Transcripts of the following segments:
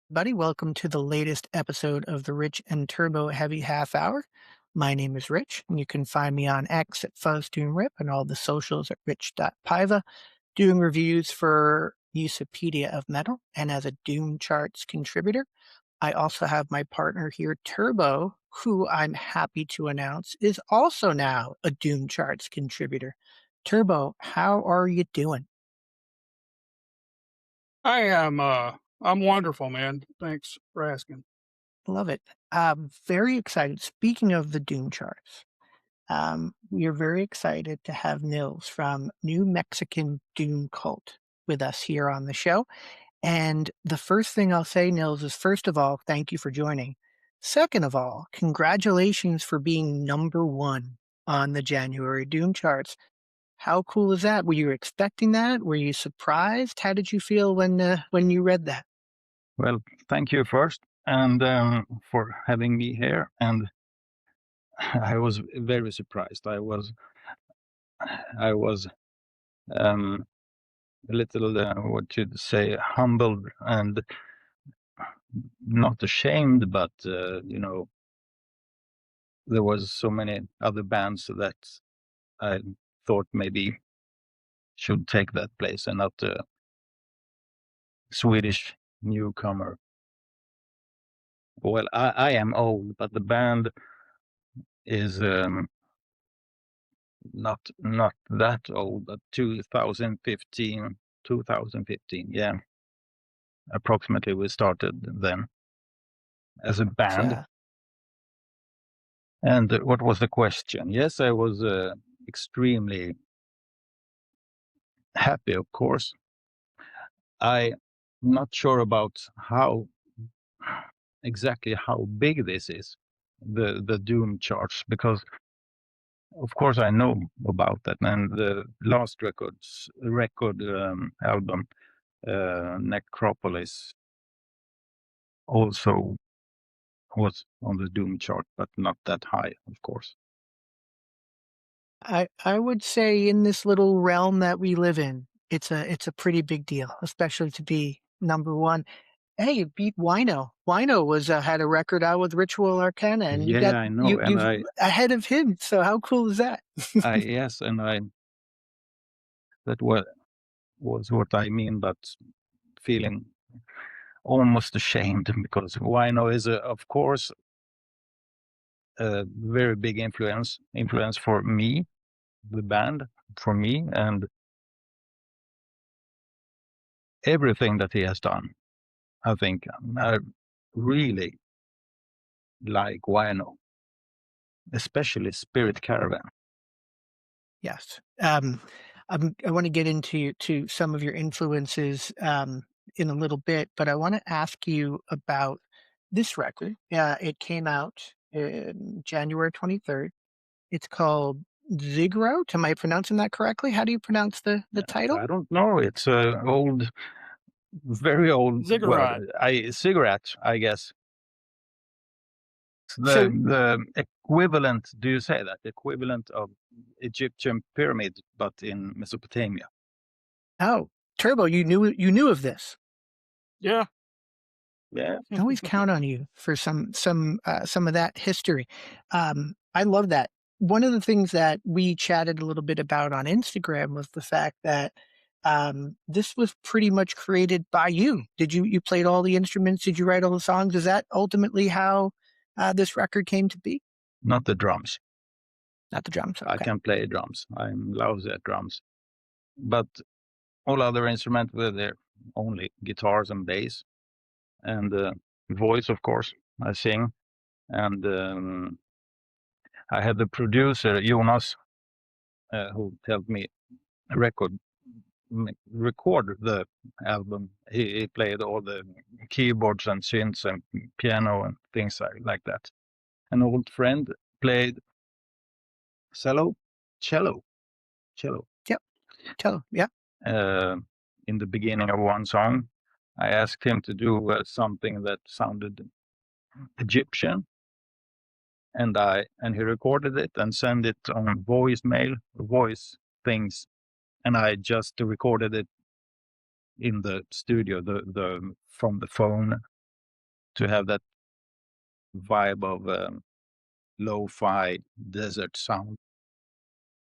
Buddy, welcome to the latest episode of the Rich and Turbo Heavy Half Hour. My name is Rich, and you can find me on X at FuzzDoomRip and all the socials at rich.piva, doing reviews for Usepedia of Metal and as a Doom Charts contributor. I also have my partner here, Turbo, who I'm happy to announce is also now a Doom Charts contributor. Turbo, how are you doing? I'm wonderful, man. Thanks for asking. Love it. Very excited. Speaking of the Doom Charts, we are very excited to have Nils from New Mexican Doom Cult with us here on the show. And the first thing I'll say, Nils, is first of all, thank you for joining. Second of all, congratulations for being number one on the January Doom charts. How cool is that? Were you expecting that? Were you surprised? How did you feel when you read that? Well, thank you first, and for having me here. And I was very surprised. I was a little, what you'd say, humbled and not ashamed, but there was so many other bands that I thought maybe should take that place, and not a Swedish newcomer. Well, I am old, but the band is not that old, but 2015, yeah, approximately we started then as a It's, band. And what was the question? Yes, I was extremely happy, of course. I'm not sure about how exactly how big this is, the Doom charts, because of course I know about that. And the last record album, Necropolis, also was on the Doom chart, but not that high, of course. I would say in this little realm that we live in, it's a pretty big deal, especially to be number one. Hey, it beat Wino. Wino was had a record out with Ritual Arcana, and you got Yeah, I know, and you've ahead of him. So how cool is that? I yes, and I that was what I mean, but feeling almost ashamed because Wino is, of course, a very big influence for me, the band, for me, and everything that he has done. I think I really like Wino, especially Spirit Caravan. Yes. I want to get into some of your influences in a little bit, but I want to ask you about this record. It came out January 23rd. It's called Ziggurat. Am I pronouncing that correctly? How do you pronounce the title? I don't know. It's a old, very old Ziggurat. word. I cigarette, I guess. It's So, the equivalent. Do you say that equivalent of Egyptian pyramid, but in Mesopotamia? oh, Turbo, you knew of this. Yeah. Yeah. I always count on you for some of that history. I love that. One of the things that we chatted a little bit about on Instagram was the fact that this was pretty much created by you. You played all the instruments? Did you write all the songs? Is that ultimately how this record came to be? Not the drums. Not the drums. I Okay. can play drums. I'm lousy at drums, but all other instruments were there. Only guitars and bass and voice, of course. I sing, and I had the producer Jonas who helped me record record the album. He played all the keyboards and synths and piano and things like that. An old friend played cello, cello, cello. Yep. Yeah. Uh, in the beginning of one song, I asked him to do something that sounded Egyptian, and he recorded it and sent it on voice things, and I just recorded it in the studio, the from the phone, to have that vibe of lo-fi desert sound.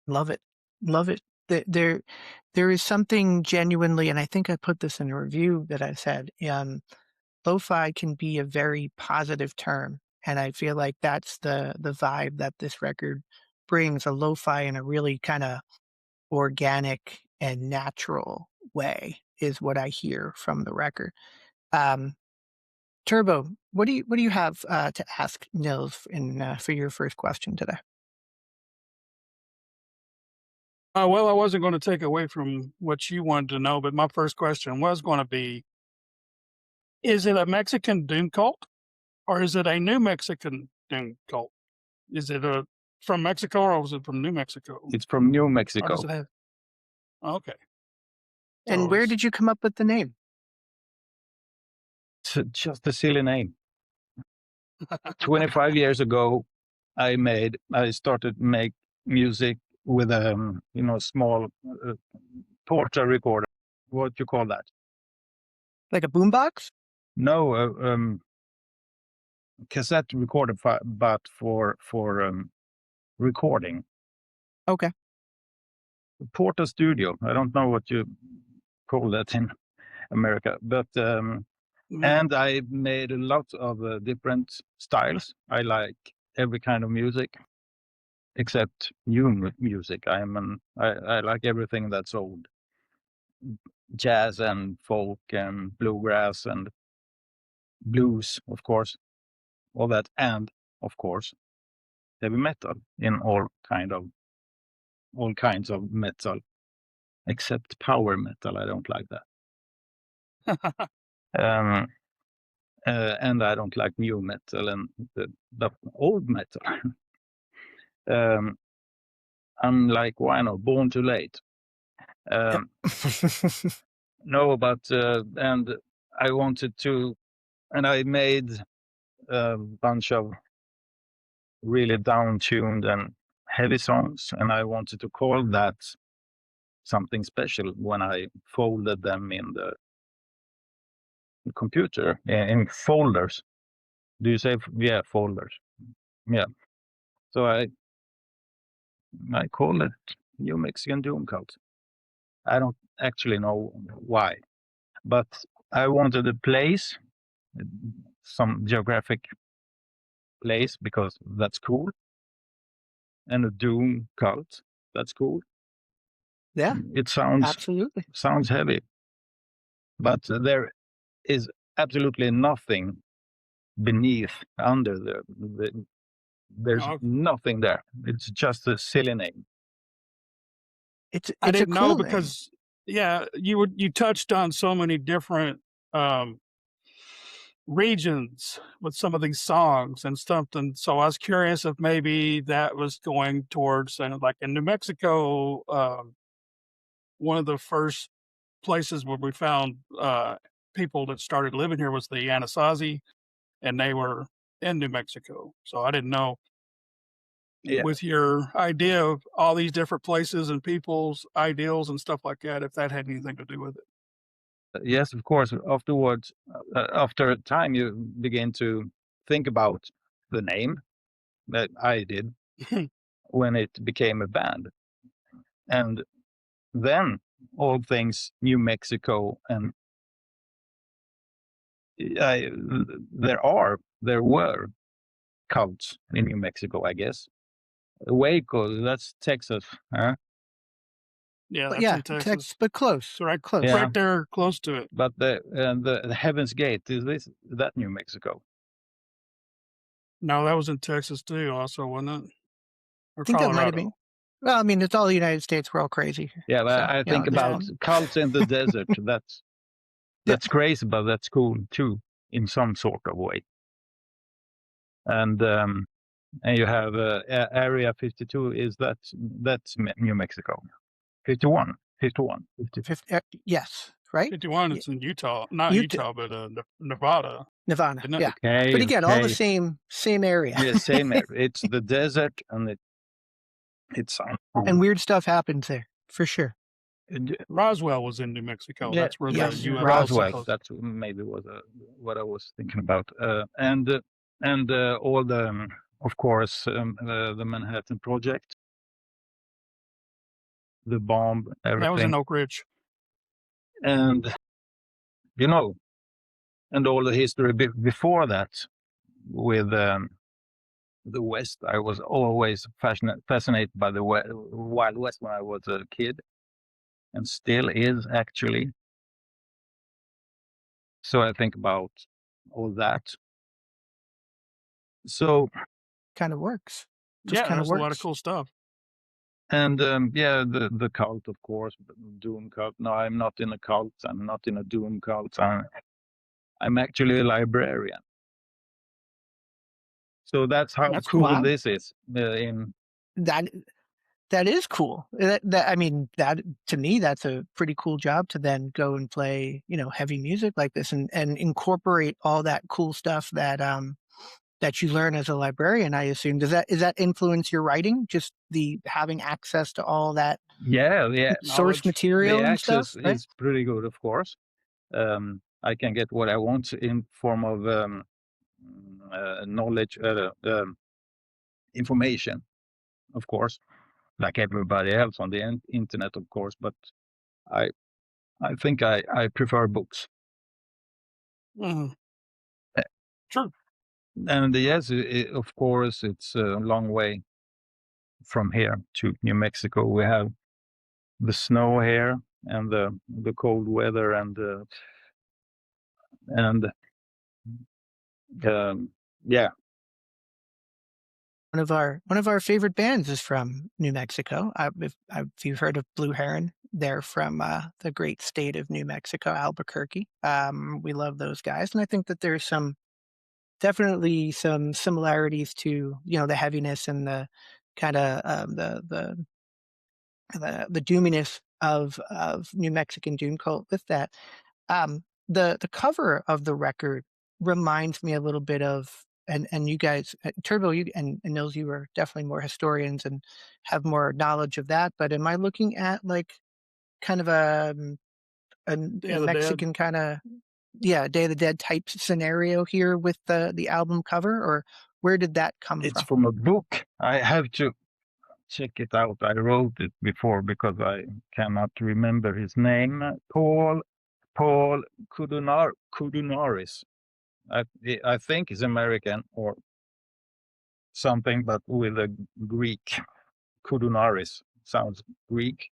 Love it. Love it. There is something genuinely, and I think I put this in a review that I said, lo-fi can be a very positive term, and I feel like that's the vibe that this record brings, a lo-fi in a really kinda organic and natural way is what I hear from the record. Um, Turbo, what do you have, to ask Nils for your first question today? Well, I wasn't going to take away from what you wanted to know, but my first question was going to be: is it a Mexican doom cult, or is it a New Mexican doom cult? Is it from Mexico, or was it from New Mexico? It's from New Or Mexico. does it have? Okay, And so where did you come up with the name? It's just a silly name. 25 years ago, I started make music with a small porta recorder. What you call that? Like a boombox? No, cassette recorder, but for recording. Okay. Porta Studio. I don't know what you call that in America, but and I made a lot of different styles. I like every kind of music except new music. I like everything that's old, jazz and folk and bluegrass and blues, of course, all that, and of course heavy metal in all kinds of metal, except power metal. I don't like that. Um, and I don't like new metal and the old metal. Unlike Born Too Late. Yep. No, but and I wanted to, and I made a bunch of really down-tuned and heavy songs, and I wanted to call that something special when I folded them in the computer in folders. Do you say yeah, folders? Yeah. So I call it New Mexican Doom Cult. I don't actually know why, but I wanted a place, some geographic place, because that's cool, and a doom cult, that's cool. Yeah, It sounds absolutely. heavy, but there is absolutely nothing beneath, under there's okay. nothing there. It's just a silly name. It's I a didn't know cool name. because you touched on so many different regions with some of these songs and something. So I was curious if maybe that was going towards, and like in New Mexico, one of the first places where we found people that started living here was the Anasazi, and they were in New Mexico. So I didn't know, Yeah. with your idea of all these different places and people's ideals and stuff like that, if that had anything to do with it. Yes, of course. Afterwards, after a time, you begin to think about the name that I did when it became a band. And then all things New Mexico, and there were cults in New Mexico, I guess. Waco, that's Texas, huh? Yeah, But that's yeah, in Texas. but close. So right, Close. Yeah. right there, close to it. But the Heaven's Gate, is that New Mexico? No, that was in Texas too, also, wasn't it? Or I think that might have Colorado. been. Well, I mean, it's all the United States. We're all crazy. Yeah, but So, I think at this about point. cults in the desert. That's crazy, but that's cool too, in some sort of way. And you have Area 52. That's New Mexico? 51. Yes, right? 51, it's in Utah. Not Utah. Utah, but Nevada. Nevada. Isn't it? Yeah. Okay, But again, all the okay. same area. Yeah, same area. It's the desert, and it sounds cool. And weird stuff happens there, for sure. Roswell was in New Mexico. Yeah, That's where the Yes, UFO is Roswell. Roswell. supposed. That's maybe was what I was thinking about. And all the, of course, the Manhattan Project, the bomb, That was in everything, Oak Ridge. and you know, and all the history before that with the West. I was always fascinated by the Wild West when I was a kid, and still is actually. So I think about all that. So Kind of works. Just Yeah, kind of there's a lot of works. cool stuff. and yeah, the cult, of course, doom cult. No, I'm not in a cult. I'm not in a doom cult. I'm actually a librarian. So that's how That's cool Wow. this is. In That that is cool. I mean, that to me, that's a pretty cool job to then go and play, heavy music like this and incorporate all that cool stuff that you learn as a librarian, I assume. Is that influence your writing? Just the having access to all that yeah, source knowledge. material the and stuff, access right? is pretty good, of course. I can get what I want in form of knowledge, information, of course, like everybody else on the internet, of course. But I I think I prefer books. Mhm. Uh, True. And yes, of course, it's a long way from here to New Mexico. We have the snow here and the cold weather and yeah, One of our favorite bands is from New Mexico. If you've heard of Blue Heron, they're from the great state of New Mexico, Albuquerque. We love those guys, and I think that there's definitely some similarities to the heaviness and the kind of the doominess of New Mexican doom cult with that. The cover of the record reminds me a little bit of and you guys, Turbo, you and Nils, you are definitely more historians and have more knowledge of that. But am I looking at like kind of Day a of the Dead. Mexican kind of Day of the Dead type scenario here with the album cover, or where did that come it's from? from a book. I have to check it out. I wrote it before because I cannot remember his name. Paul Kudunaris. I think he's American or something, but with a Greek. Kudunaris sounds Greek.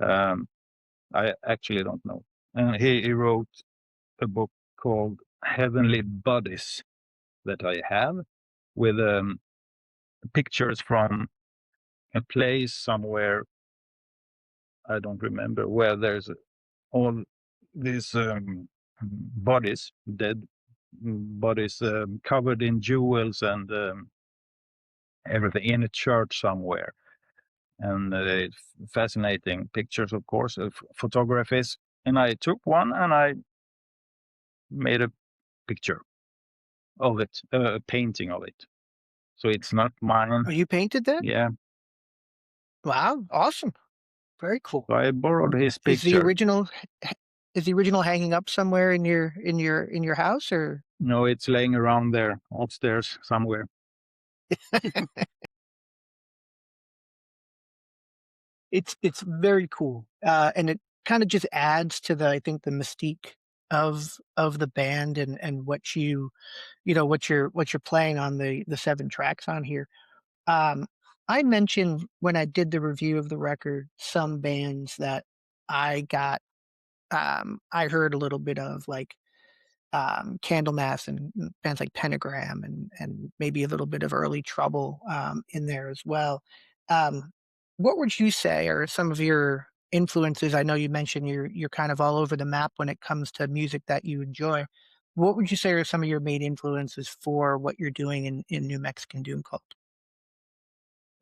Um, I actually don't know. And he wrote a book called Heavenly Bodies that I have with pictures from a place somewhere. I don't remember where there's all these bodies, dead bodies covered in jewels and everything in a church somewhere. And fascinating pictures, of course, of photographies. And I took one and I made a picture of it, a painting of it. So it's not mine. Oh, you painted that? Yeah. Wow, awesome, very cool. So I borrowed his Is the picture. original is the original hanging up somewhere in your house, or No, it's laying around there upstairs somewhere. it's very cool, and it kind of just adds to I think the mystique of the band and what you're playing on the 7 tracks on here. Um, I mentioned when I did the review of the record some bands that I got I heard a little bit of, like Candlemass and bands like Pentagram and maybe a little bit of Early Trouble in there as well. Um, what would you say are some of your influences? I know you mentioned you're kind of all over the map when it comes to music that you enjoy. What would you say are some of your main influences for what you're doing in New Mexican Doom Cult?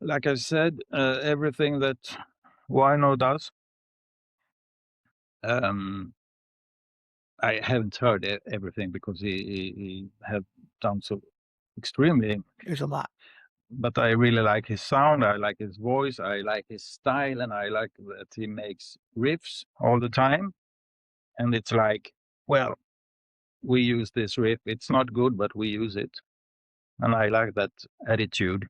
Like I said, everything that Wino does. Um, I haven't heard everything because he have done so extremely There's a lot. but I really like his sound. I like his voice. I like his style, and I like that he makes riffs all the time. And it's like, well, we use this riff. It's not good, but we use it, and I like that attitude.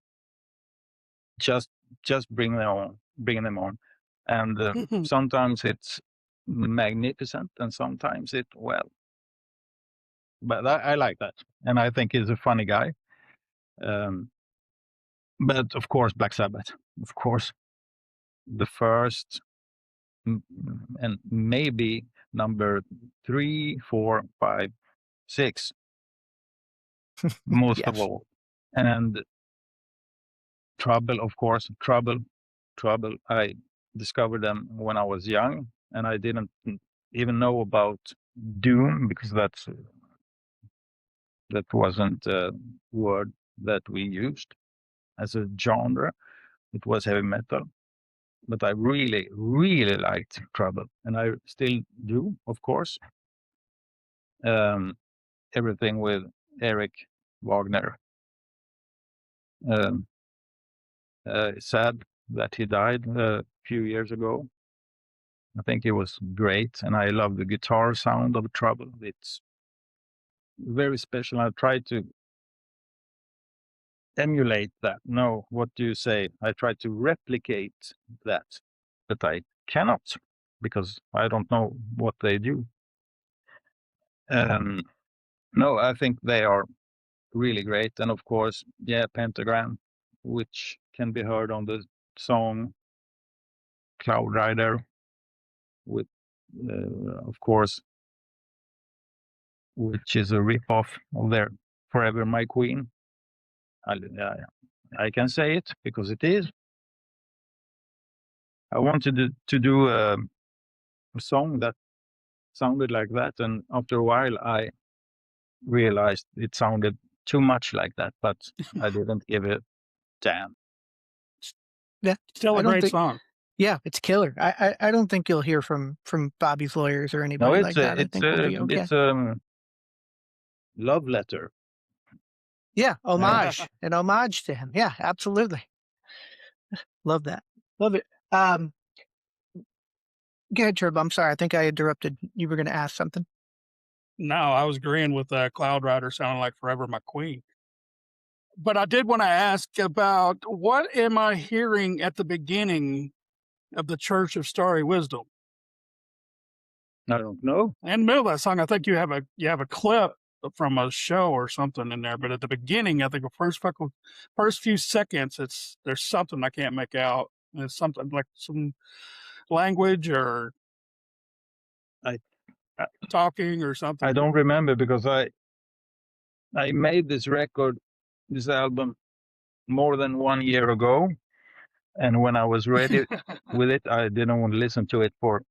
Just, just bring them on, and sometimes it's magnificent, and sometimes it well. But I like that, and I think he's a funny guy. But of course, Black Sabbath, of course, the first, and maybe number 3, 4, 5, 6, most of Yes. all. And Trouble, of course, Trouble. I discovered them when I was young, and I didn't even know about Doom because that wasn't a word that we used as a genre. It was heavy metal. But I really, really liked Trouble, and I still do, of course. Everything with Eric Wagner. Sad that he died a few years ago. I think he was great, and I love the guitar sound of Trouble. It's very special. I try to emulate that. No, what do you say? I try to replicate that, but I cannot because I don't know what they do. No, I think they are really great. And of course, yeah, Pentagram, which can be heard on the song Cloud Rider, with, of course, which is a rip-off of their Forever My Queen. I can say it because it is. I wanted to do a song that sounded like that, and after a while I realized it sounded too much like that, but I didn't give a damn. Yeah. Still I a don't great think song. Yeah, it's killer. I don't think you'll hear from Bobby's lawyers or No, anybody like that. I it's think we'll be okay. it's love letter. Yeah, homage. An homage to him. Yeah, absolutely. Love that. Love it. Go ahead, Turbo. I'm sorry. I think I interrupted. You were gonna ask something. No, I was agreeing with Cloud Rider sounding like Forever My Queen. But I did want to ask about what am I hearing at the beginning of the Church of Starry Wisdom? I don't know. In the middle of that song, I think you have a clip from a show or something in there. But at the beginning, I think the first few seconds, there's something I can't make out. It's something like some language or I talking or something. I don't remember because I made this record, this album, more than 1 year ago, and when I was ready with it, I didn't want to listen to it for.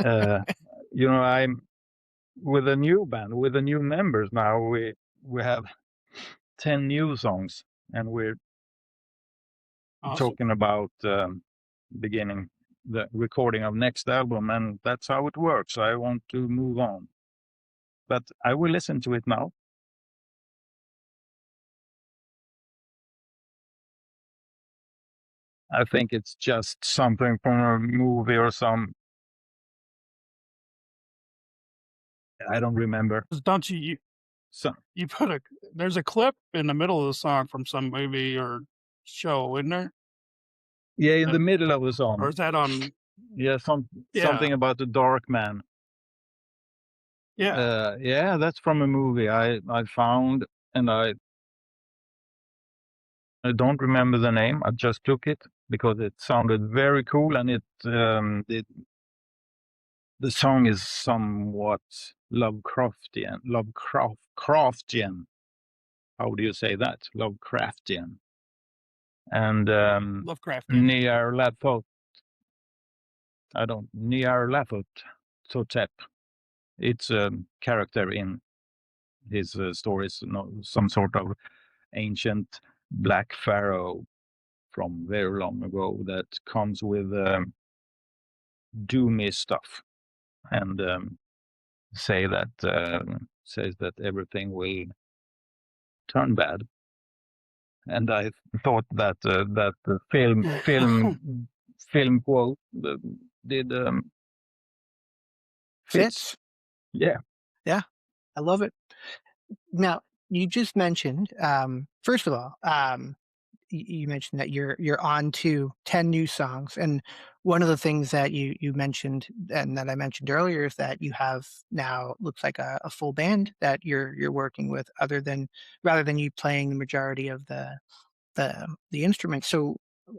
I'm with a new band, with the new members now. We have 10 new songs, and we're Awesome. talking about beginning the recording of next album, and that's how it works. I want to move on, but I will listen to it now. I think it's just something from a movie or some. I don't remember. Don't you you put there's a clip in the middle of the song from some movie or show, isn't there? Yeah, in the middle of the song. Or is that on? Yeah, something about the dark man. Yeah. Yeah, that's from a movie I found, and I don't remember the name. I just took it because it sounded very cool, and the song is somewhat Lovecraftian. Lovecraftian. How do you say that? Lovecraftian. And Lovecraftian. Nyarlathotep. Nyarlathotep. It's a character in his stories, some sort of ancient black pharaoh from very long ago that comes with doomy stuff, and says that everything will turn bad. and I thought that that the film quote did fits. Fits. Yeah. Yeah, I love it. Now, you just mentioned, first of all, you mentioned that you're on to 10 new songs, and one of the things that you mentioned and that I mentioned earlier is that you have now looks like a full band that you're working with, rather than you playing the majority of the instruments. So,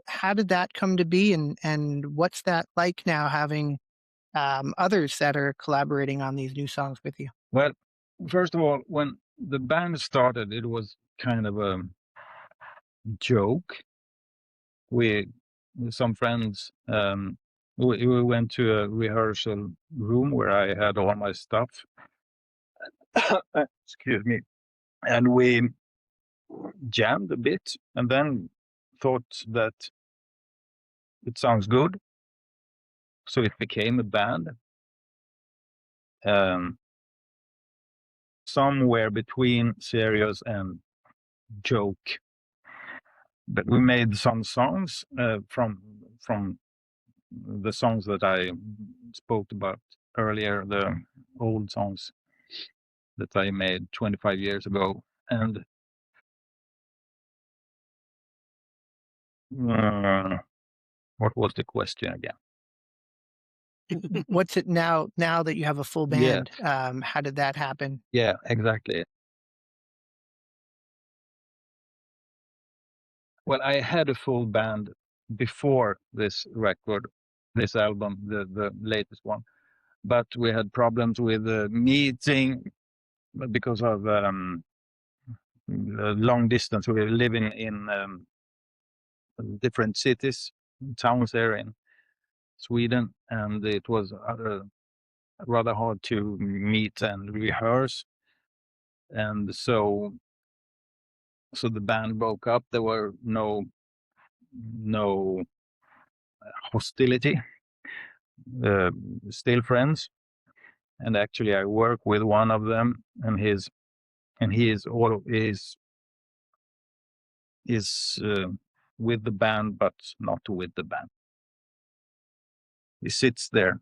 how did that come to be, and what's that like now having others that are collaborating on these new songs with you? Well, first of all, when the band started, it was kind of a joke. We, with some friends, we went to a rehearsal room where I had all my stuff. Excuse me. And we jammed a bit and then thought that it sounds good. So it became a band. Somewhere between serious and joke. But we made some songs from the songs that I spoke about earlier, the old songs that I made 25 years ago. And what was the question again? What's it now that you have a full Yeah. band? How did that happen? Yeah, exactly. Well, I had a full band before this record, this album, the latest one, but we had problems with meeting because of long distance. We were living in different cities, towns there in Sweden, and it was rather hard to meet and rehearse. And so the band broke up. There were no hostility. Still friends, and actually I work with one of them, and he is with the band, but not with the band. He sits there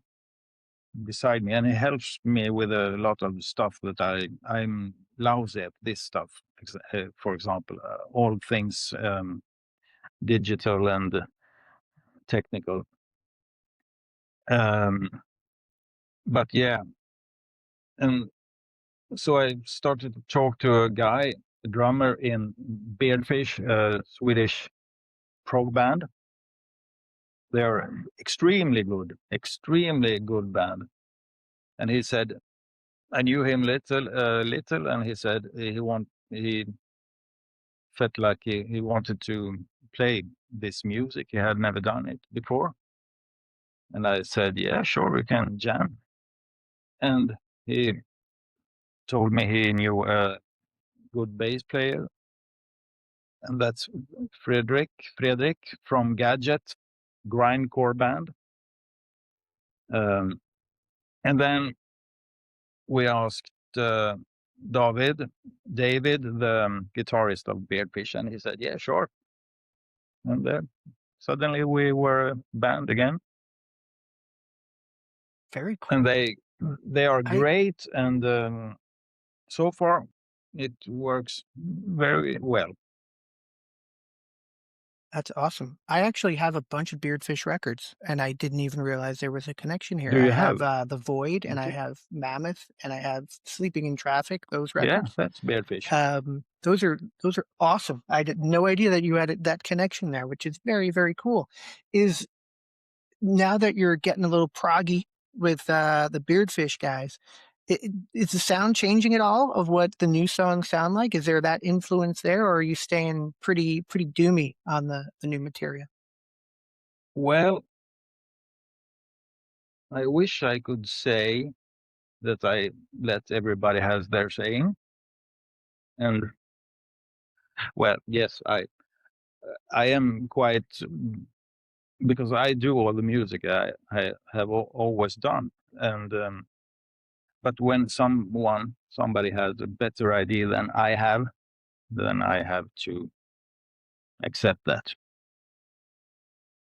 beside me, and he helps me with a lot of stuff that I'm lousy at. This stuff, for example, all things digital and technical. But yeah, and so I started to talk to a guy, a drummer in Beardfish, a Swedish prog band. They're extremely good band. And he said, I knew him little, and he said he felt like he wanted to play this music. He had never done it before. And I said, yeah, sure, we can jam. And he told me he knew a good bass player, and that's Fredrik from Gadget, grindcore band. And then we asked David, the guitarist of Beardfish, and he said, yeah, sure. And suddenly we were a band again. Very cool. And they are great, and so far it works very well. That's awesome. I actually have a bunch of Beardfish records, and I didn't even realize there was a connection here. Do you I have have? The Void, and I Okay. have Mammoth, and I have Sleeping in Traffic. Those Yeah, records. that's Beardfish. Those are awesome. I had no idea that you had that connection there, which is very, very cool. Is now that you're getting a little proggy with the Beardfish guys, is the sound changing at all of what the new songs sound like? Is there that influence there, or are you staying pretty doomy on the new material? Well, I wish I could say that I let everybody has their saying. And well, yes, I am quite, because I do all the music I have always done. And but when somebody has a better idea than I have, then I have to accept that.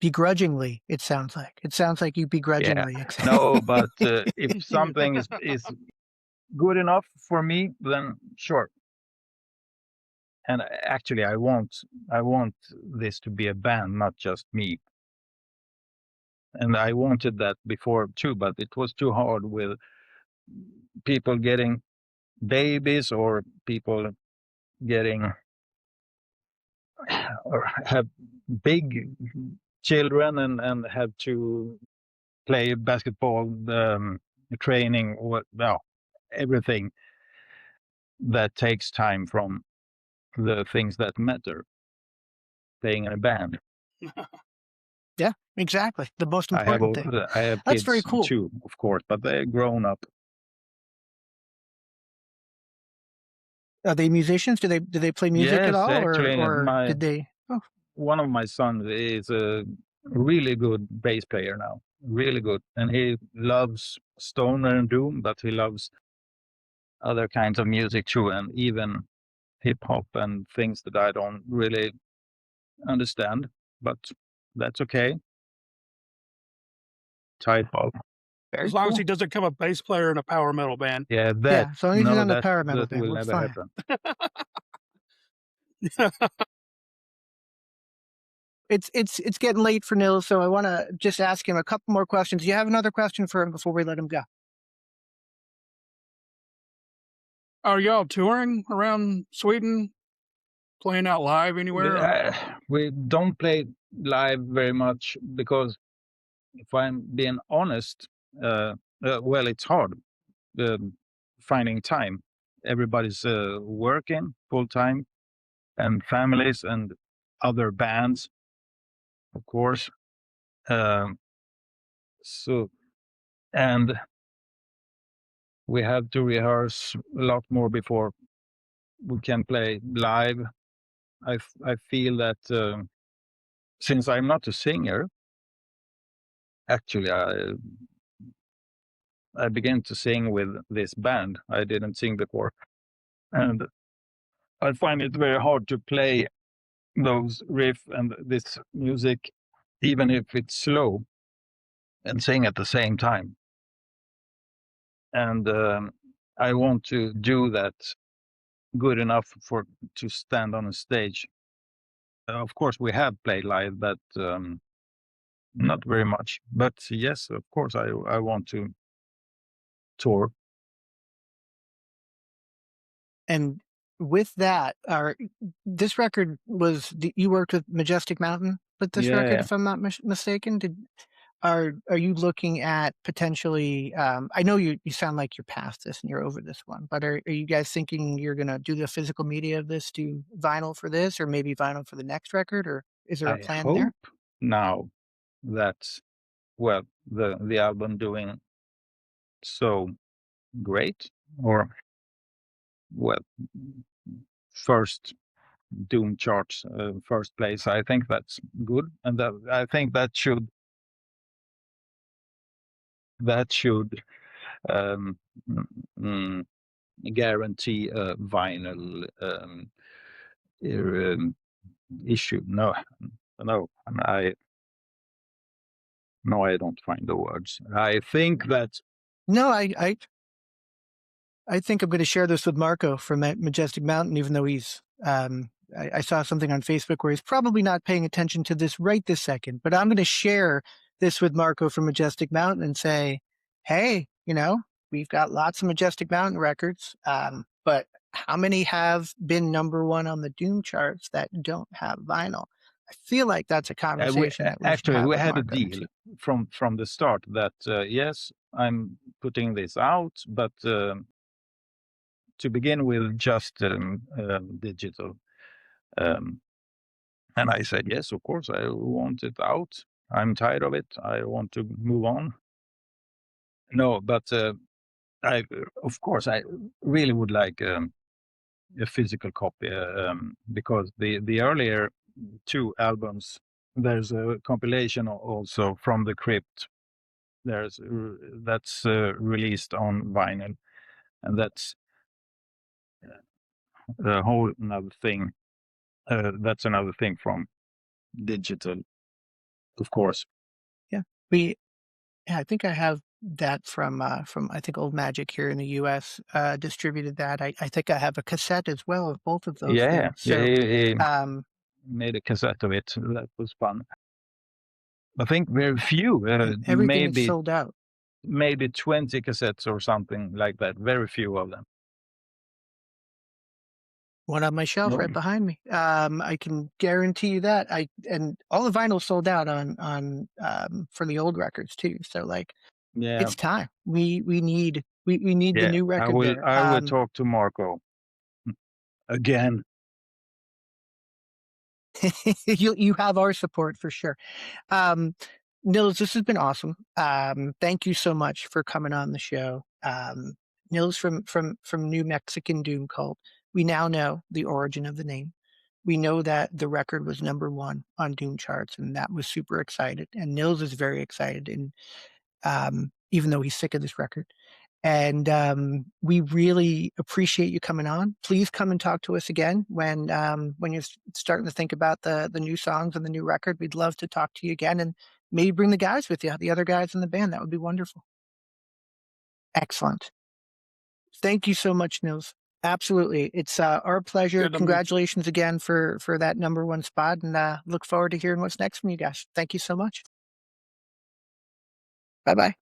Begrudgingly, it sounds like. It sounds like you begrudgingly accept. No, but if something is good enough for me, then sure. And actually, I want this to be a band, not just me. And I wanted that before too, but it was too hard with people getting babies or people getting or have big children and have to play basketball, training, or well, everything that takes time from the things that matter. Playing in a band. Yeah, exactly. The most I have important thing. I have That's very kids cool. too, of course, but they're grown up. Are they musicians? Do they play music at Yes, all, actually, or did they? Oh, one of my sons is a really good bass player now, really good, and he loves stoner and doom, but he loves other kinds of music too, and even hip hop and things that I don't really understand, but that's okay. Type of very As long as cool. he doesn't become a bass player in a power metal band. yeah, Yeah, as long as he's no, on the that power metal that band, will we're never fine. happen. It's getting late for Nils, so I want to just ask him a couple more questions. Do you have another question for him before we let him go? Are y'all touring around Sweden? Playing out live anywhere? We don't play live very much because, if I'm being honest, well, it's hard finding time. Everybody's working full time, and families and other bands, of course. Um, so, and we have to rehearse a lot more before we can play live. I feel that since I'm not a singer, actually, I began to sing with this band. I didn't sing before, and I find it very hard to play those riff and this music, even if it's slow, and sing at the same time. And I want to do that good enough to stand on a stage. Of course, we have played live, but not very much. But yes, of course, I want to tour. And with that, this record you worked with Majestic Mountain with this record, Yeah, if I'm not mistaken. Are you looking at potentially? I know you sound like you're past this and you're over this one, but are you guys thinking you're gonna do the physical media of this, do vinyl for this, or maybe vinyl for the next record, or is there a I plan there? hope now that, well, the album doing so great, or well, first Doom charts, first place. I think that's good, and I think that should um, mm, mm, guarantee a vinyl um, issue. No, no, I no, I don't find the words. I think that No, I think I'm going to share this with Marco from Majestic Mountain, even though he's. I saw something on Facebook where he's probably not paying attention to this right this second, but I'm going to share this with Marco from Majestic Mountain and say, hey, we've got lots of Majestic Mountain records, but how many have been #1 on the Doom charts that don't have vinyl? I feel like that's a conversation that we should actually have we with had a Marco deal too. from the start that yes, I'm putting this out, but to begin with, just digital. Um, and I said, yes, of course, I want it out. I'm tired of it. I want to move on. No, but I, of course, I really would like a physical copy because the earlier two albums, there's a compilation also from the Crypt. That's released on vinyl, and that's a whole another thing. That's another thing from digital, of course. Yeah. I think I have that from I think Old Magic here in the US, distributed that. I think I have a cassette as well of both of those Yeah, things. yeah, So, he um, made a cassette of it. That was fun. I think very few, and everything is sold out. maybe 20 cassettes or something like that. Very few of them. One on my shelf No, right behind me. I can guarantee you that. And all the vinyl sold out on for the old records too. So like yeah, it's time. We need the yeah. new I record will, there. I will talk to Marco again. You have our support for sure. Um, Nils, this has been awesome. Thank you so much for coming on the show. Nils from New Mexican Doom Cult. We now know the origin of the name. We know that the record was #1 on Doom charts, and that was super excited. And Nils is very excited, and even though he's sick of this record. And we really appreciate you coming on. Please come and talk to us again when you're starting to think about the new songs and the new record. We'd love to talk to you again, and maybe bring the guys with you, the other guys in the band. That would be wonderful. Excellent. Thank you so much, Nils. Absolutely, it's our pleasure. Good to meet you. Congratulations again for that #1 spot, and look forward to hearing what's next from you guys. Thank you so much. Bye bye.